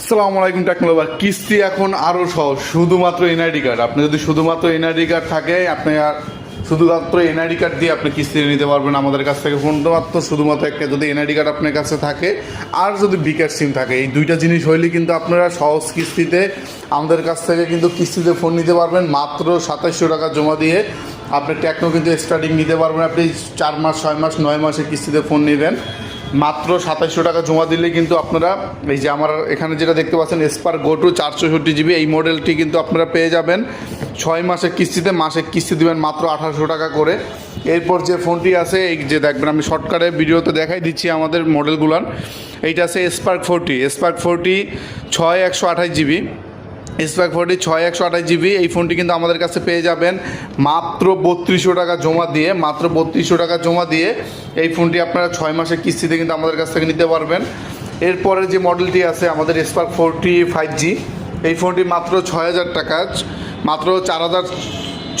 আসসালামু আলাইকুম টেকনোলজি। কিস্তি এখন আরও সহজ, শুধুমাত্র এনআইডি কার্ড। আপনি যদি শুধুমাত্র এনআইডি কার্ড থাকে, আপনি শুধুমাত্র এনআইডি কার্ড দিয়ে আপনি কিস্তি নিতে পারবেন আমাদের কাছ থেকে। শুধুমাত্র একটা যদি এনআইডি কার্ড আপনার কাছে থাকে আর যদি বিকাশ সিম থাকে, এই দুইটা জিনিস হইলে কিন্তু আপনারা সহজ কিস্তিতে আমাদের কাছ থেকে কিন্তু কিস্তিতে ফোন নিতে পারবেন। মাত্র 2700 টাকা জমা দিয়ে আপনি টেকনো কিন্তু স্টার্টিং নিতে পারবেন। আপনি 4 মাস 6 মাস 9 মাসের কিস্তিতে ফোন নেবেন। মাত্র 2700 টাকা জমা দিলে কিন্তু আপনারা এই যে আমার এখানে যেটা দেখতে পাচ্ছেন স্পার্ক গো টু 464 জিবি, এই মডেলটি কিন্তু আপনারা পেয়ে যাবেন 6 মাসের কিস্তিতে। মাসে কিস্তি দেবেন মাত্র 1800 টাকা করে। এরপর যে ফোনটি আছে, এই যে দেখবেন আমি শর্টকাটে ভিডিওতে দেখাই দিচ্ছি আমাদের মডেলগুলান। এইটা আছে স্পার্ক 40 6128 জিবি। স্পার্ক 40 6128 জিবি, এই ফোনটি কিন্তু আমাদের কাছে পেয়ে যাবেন মাত্র 3200 টাকা জমা দিয়ে। মাত্র 3200 টাকা জমা দিয়ে এই ফোনটি আপনারা 6 মাসের কিস্তিতে কিন্তু আমাদের কাছ থেকে নিতে পারবেন। এরপরে যে মডেলটি আছে আমাদের স্পার্ক 40 5G, এই ফোনটি মাত্র 6000 টাকা, মাত্র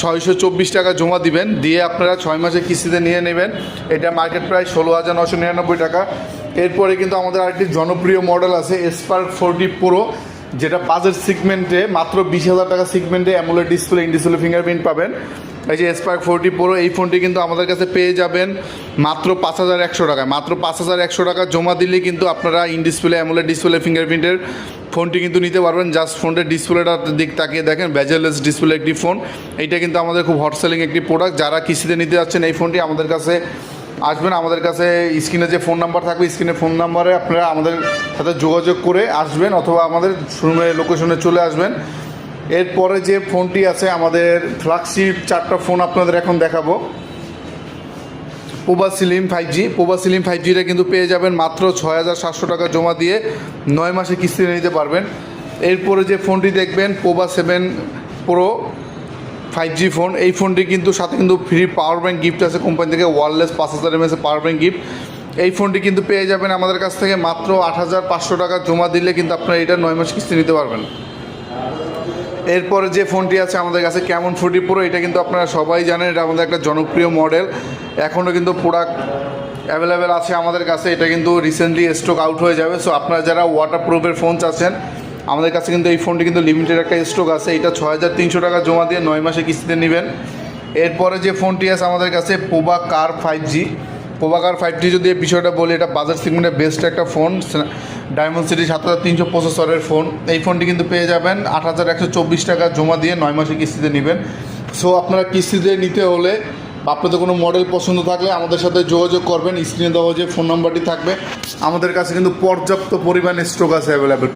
4624 টাকা জমা দিবেন, দিয়ে আপনারা 6 মাসের কিস্তিতে নিয়ে নেবেন। এটা মার্কেট প্রাইস 16999 টাকা। এরপরে কিন্তু আমাদের আরেকটি জনপ্রিয় মডেল আছে স্পার্ক 40 প্রো, যেটা বাজেট সিগমেন্টে মাত্র 20,000 টাকা সিগমেন্টে AMOLED display, in display fingerprint পাবেন। এই যে স্পার্ক 40 প্রো, এই ফোনটি কিন্তু আমাদের কাছে পেয়ে যাবেন মাত্র 5100 টাকায়। মাত্র 5100 টাকা জমা দিলে কিন্তু আপনারা ইন ডিসপ্লে অ্যামোলেড ডিসপ্লে ফিঙ্গারপ্রিন্টের ফোনটি কিন্তু নিতে পারবেন। জাস্ট ফোনটির ডিসপ্লেটার দিক তাকিয়ে দেখেন, বেজেললেস ডিসপ্লে একটি ফোন। এইটা কিন্তু আমাদের খুব হট সেলিং একটি প্রোডাক্ট। যারা কিস্তিতে নিতে যাচ্ছেন এই ফোনটি আমাদের কাছে আসবেন। আমাদের কাছে স্ক্রিনে যে ফোন নাম্বার থাকবে, স্ক্রিনে ফোন নাম্বারে আপনারা আমাদের সাথে যোগাযোগ করে আসবেন, অথবা আমাদের শোরুমের লোকেশনে চলে আসবেন। এরপরে যে ফোনটি আছে আমাদের ফ্ল্যাগশিপ 4টা ফোন আপনাদের এখন দেখাবো। পোভা স্লিম 5Gটা কিন্তু পেয়ে যাবেন মাত্র 6700 টাকা জমা দিয়ে 9 মাসে কিস্তি নিতে পারবেন। এরপরে যে ফোনটি দেখবেন পোভা 7 প্রো 5G ফোন, এই ফোনটি কিন্তু সাথে কিন্তু ফ্রি পাওয়ার ব্যাঙ্ক গিফট আছে কোম্পানি থেকে, wireless 5000 mAh power bank gift. এই ফোনটি কিন্তু পেয়ে যাবেন আমাদের কাছ থেকে মাত্র 8500 টাকা জমা দিলে কিন্তু আপনারা এটা 9 মাস কিস্তি নিতে পারবেন। এরপরে যে ফোনটি আছে আমাদের কাছে ক্যামন 40 প্রো, এটা কিন্তু আপনারা সবাই জানেন, এটা আমাদের একটা জনপ্রিয় মডেল। এখনও কিন্তু প্রোডাক্ট অ্যাভেলেবেল আছে আমাদের কাছে। এটা কিন্তু রিসেন্টলি স্টক আউট হয়ে যাবে। সো আপনারা যারা ওয়াটারপ্রুফের ফোন চাচ্ছেন, আমাদের কাছে কিন্তু এই ফোনটি কিন্তু লিমিটেড একটা স্টক আছে। এটা 6300 টাকা জমা দিয়ে 9 মাসে কিস্তিতে নেবেন। এরপরে যে ফোনটি আছে আমাদের কাছে পোভা কার 5G যদি এই বিষয়টা বলি, এটা বাজার সেগমেন্টের বেস্ট একটা ফোন, ডায়মন্ড সিটি 7300 প্রসেসরের ফোন। এই ফোনটি কিন্তু পেয়ে যাবেন 8124 টাকা জমা দিয়ে 9 মাসে কিস্তিতে নেবেন। সো আপনারা কিস্তিতে নিতে হলে আপনাদের কোনো মডেল পছন্দ থাকলে আমাদের সাথে যোগাযোগ করবেন। স্ক্রিনে দেওয়া যে ফোন নাম্বারটি থাকবে, আমাদের কাছে কিন্তু পর্যাপ্ত পরিমাণ স্টক আছে অ্যাভেলেবেল।